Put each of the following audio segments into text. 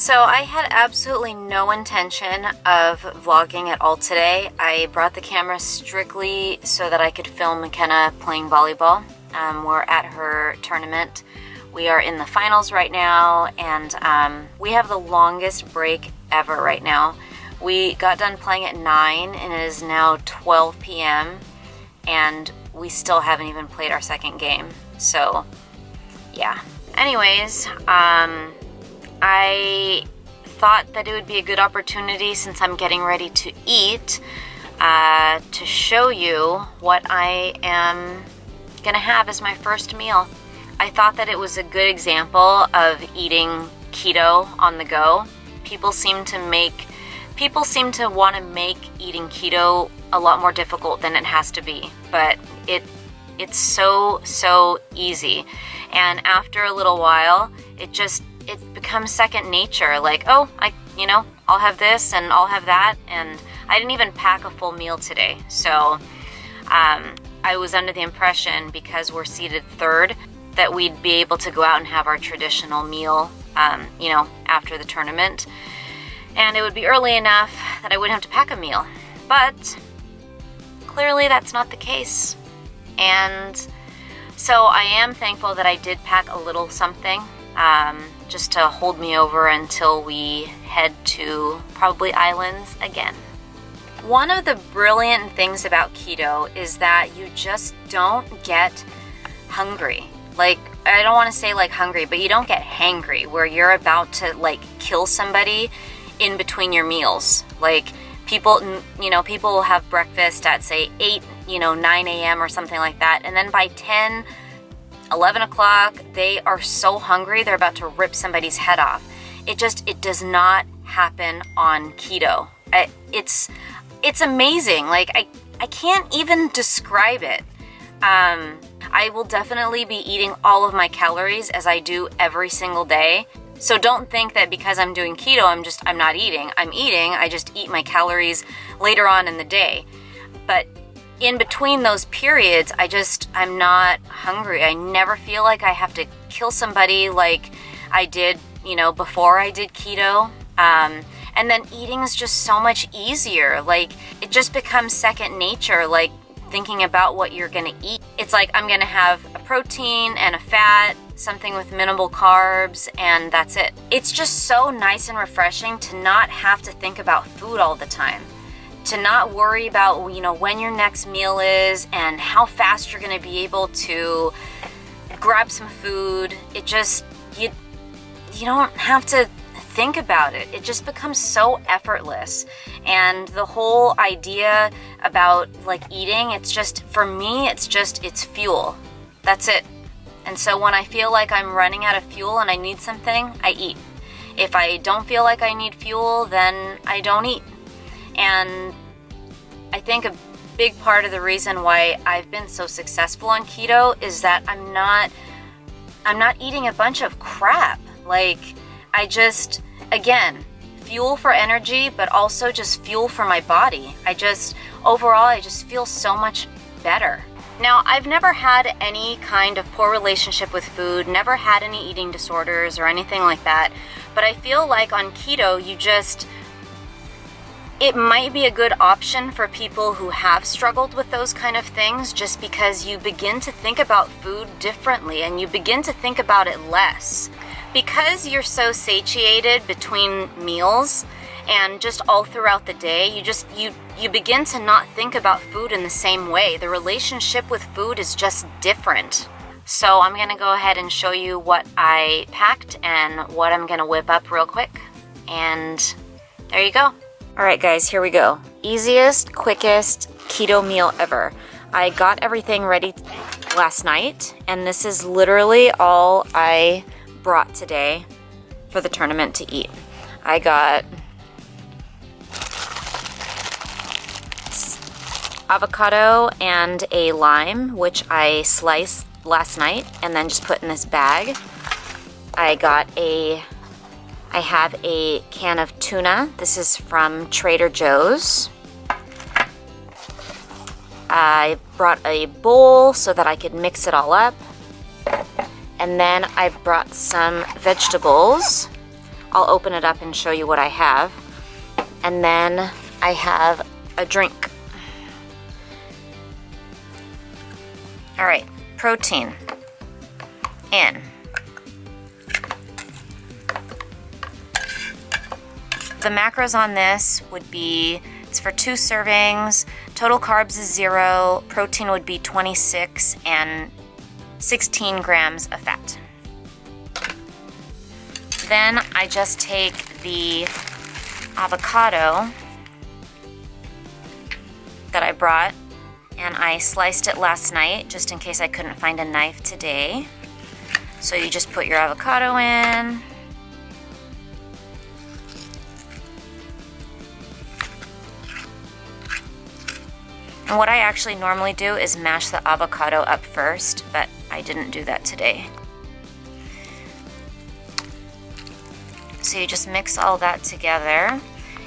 So I had absolutely no intention of vlogging at all today. I brought the camera strictly so that I could film McKenna playing volleyball. We're at her tournament. We are in the finals right now, and we have the longest break ever right now. We got done playing at 9 and it is now 12 p.m. and we still haven't even played our second game. So yeah. Anyways, I thought that it would be a good opportunity, since I'm getting ready to eat, to show you what I am gonna have as my first meal. I thought that it was a good example of eating keto on the go. People seem to want to make eating keto a lot more difficult than it has to be, but it's so easy. And after a little while, it becomes second nature. Like, oh, I'll have this and I'll have that. And I didn't even pack a full meal today. So I was under the impression, because we're seated third, that we'd be able to go out and have our traditional meal, after the tournament. And it would be early enough that I wouldn't have to pack a meal. But clearly that's not the case. And so I am thankful that I did pack a little something, just to hold me over until we head to probably islands again. One of the brilliant things about keto is that you just don't get hungry. Like, I don't want to say like hungry, but you don't get hangry, where you're about to like kill somebody in between your meals. Like, people will have breakfast at say 8, 9 a.m. or something like that, and then by 10, 11 o'clock, they are so hungry they're about to rip somebody's head off. It does not happen on keto. It's amazing. Like, I can't even describe it. I will definitely be eating all of my calories, as I do every single day. So don't think that because I'm doing keto, I'm not eating. I'm eating, I just eat my calories later on in the day. But in between those periods, I'm not hungry. I never feel like I have to kill somebody like I did, before I did keto. And then eating is just so much easier. Like, it just becomes second nature, like thinking about what you're gonna eat. It's like, I'm gonna have a protein and a fat, something with minimal carbs, and that's it. It's just so nice and refreshing to not have to think about food all the time. To not worry about, when your next meal is and how fast you're gonna be able to grab some food. You don't have to think about it. It just becomes so effortless. And the whole idea about like eating, for me, it's fuel. That's it. And so when I feel like I'm running out of fuel and I need something, I eat. If I don't feel like I need fuel, then I don't eat. And I think a big part of the reason why I've been so successful on keto is that I'm not eating a bunch of crap. Like, again, fuel for energy, but also just fuel for my body. Overall, I just feel so much better. Now, I've never had any kind of poor relationship with food, never had any eating disorders or anything like that, but I feel like on keto, it might be a good option for people who have struggled with those kind of things, just because you begin to think about food differently and you begin to think about it less. Because you're so satiated between meals and just all throughout the day, you begin to not think about food in the same way. The relationship with food is just different. So I'm gonna go ahead and show you what I packed and what I'm gonna whip up real quick. And there you go. All right, guys, here we go. Easiest, quickest keto meal ever. I got everything ready last night, and this is literally all I brought today for the tournament to eat. I got avocado and a lime, which I sliced last night and then just put in this bag. I have a can of tuna. This is from Trader Joe's. I brought a bowl so that I could mix it all up. And then I've brought some vegetables. I'll open it up and show you what I have. And then I have a drink. All right, protein in. The macros on this would be, it's for 2 servings, total carbs is 0, protein would be 26, and 16 grams of fat. Then I just take the avocado that I brought and I sliced it last night just in case I couldn't find a knife today. So you just put your avocado in. And what I actually normally do is mash the avocado up first, but I didn't do that today. So you just mix all that together,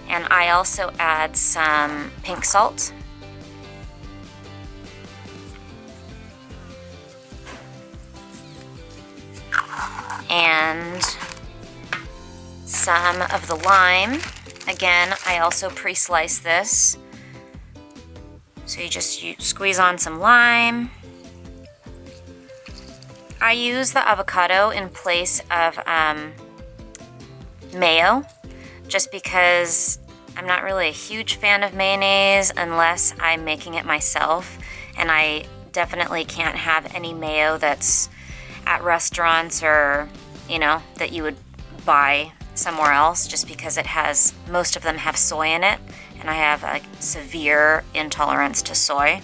and I also add some pink salt. And some of the lime. Again, I also pre-slice this. So you just squeeze on some lime. I use the avocado in place of mayo, just because I'm not really a huge fan of mayonnaise unless I'm making it myself, and I definitely can't have any mayo that's at restaurants or, you know, that you would buy somewhere else, just because most of them have soy in it, and I have a severe intolerance to soy.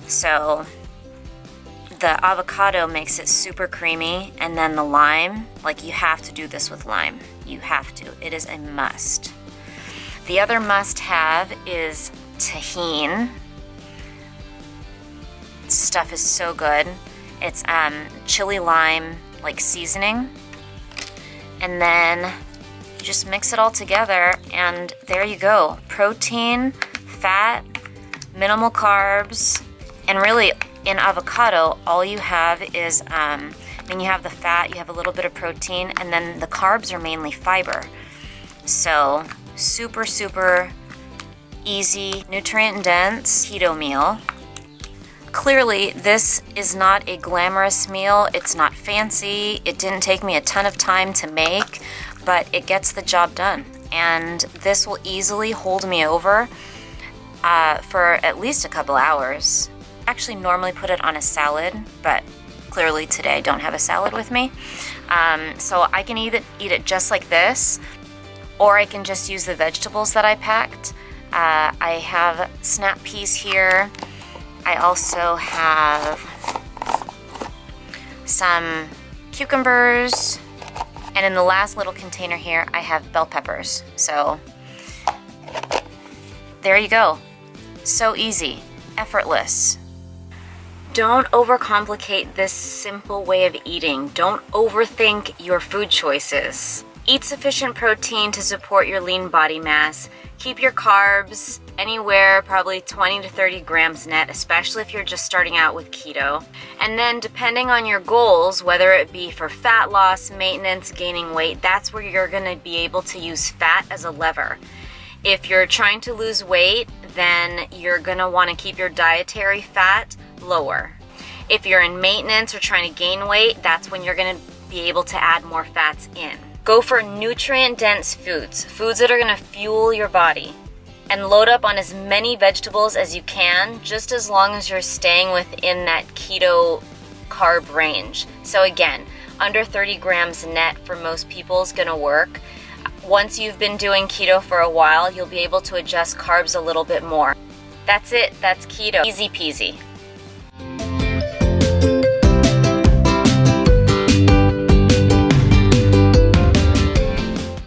So the avocado makes it super creamy, and then the lime, like, you have to do this with lime. You have to. It is a must. The other must-have is tahini. Stuff is so good. It's chili lime, like, seasoning. And then you just mix it all together, and there you go. Protein, fat, minimal carbs, and really in avocado, all you have is, you have the fat, you have a little bit of protein, and then the carbs are mainly fiber. So super, super easy, nutrient dense keto meal. Clearly, this is not a glamorous meal. It's not fancy. It didn't take me a ton of time to make, but it gets the job done. And this will easily hold me over for at least a couple hours. I actually normally put it on a salad, but clearly today I don't have a salad with me. So I can either eat it just like this, or I can just use the vegetables that I packed. I have snap peas here. I also have some cucumbers, and in the last little container here, I have bell peppers. So there you go. So easy, effortless. Don't overcomplicate this simple way of eating. Don't overthink your food choices. Eat sufficient protein to support your lean body mass. Keep your carbs anywhere probably 20 to 30 grams net, especially if you're just starting out with keto. And then depending on your goals, whether it be for fat loss, maintenance, gaining weight, that's where you're gonna be able to use fat as a lever. If you're trying to lose weight, then you're gonna wanna keep your dietary fat lower. If you're in maintenance or trying to gain weight, that's when you're gonna be able to add more fats in. Go for nutrient-dense foods that are gonna fuel your body. And load up on as many vegetables as you can, just as long as you're staying within that keto carb range. So again, under 30 grams net for most people is gonna work. Once you've been doing keto for a while, you'll be able to adjust carbs a little bit more. That's it, that's keto. Easy peasy.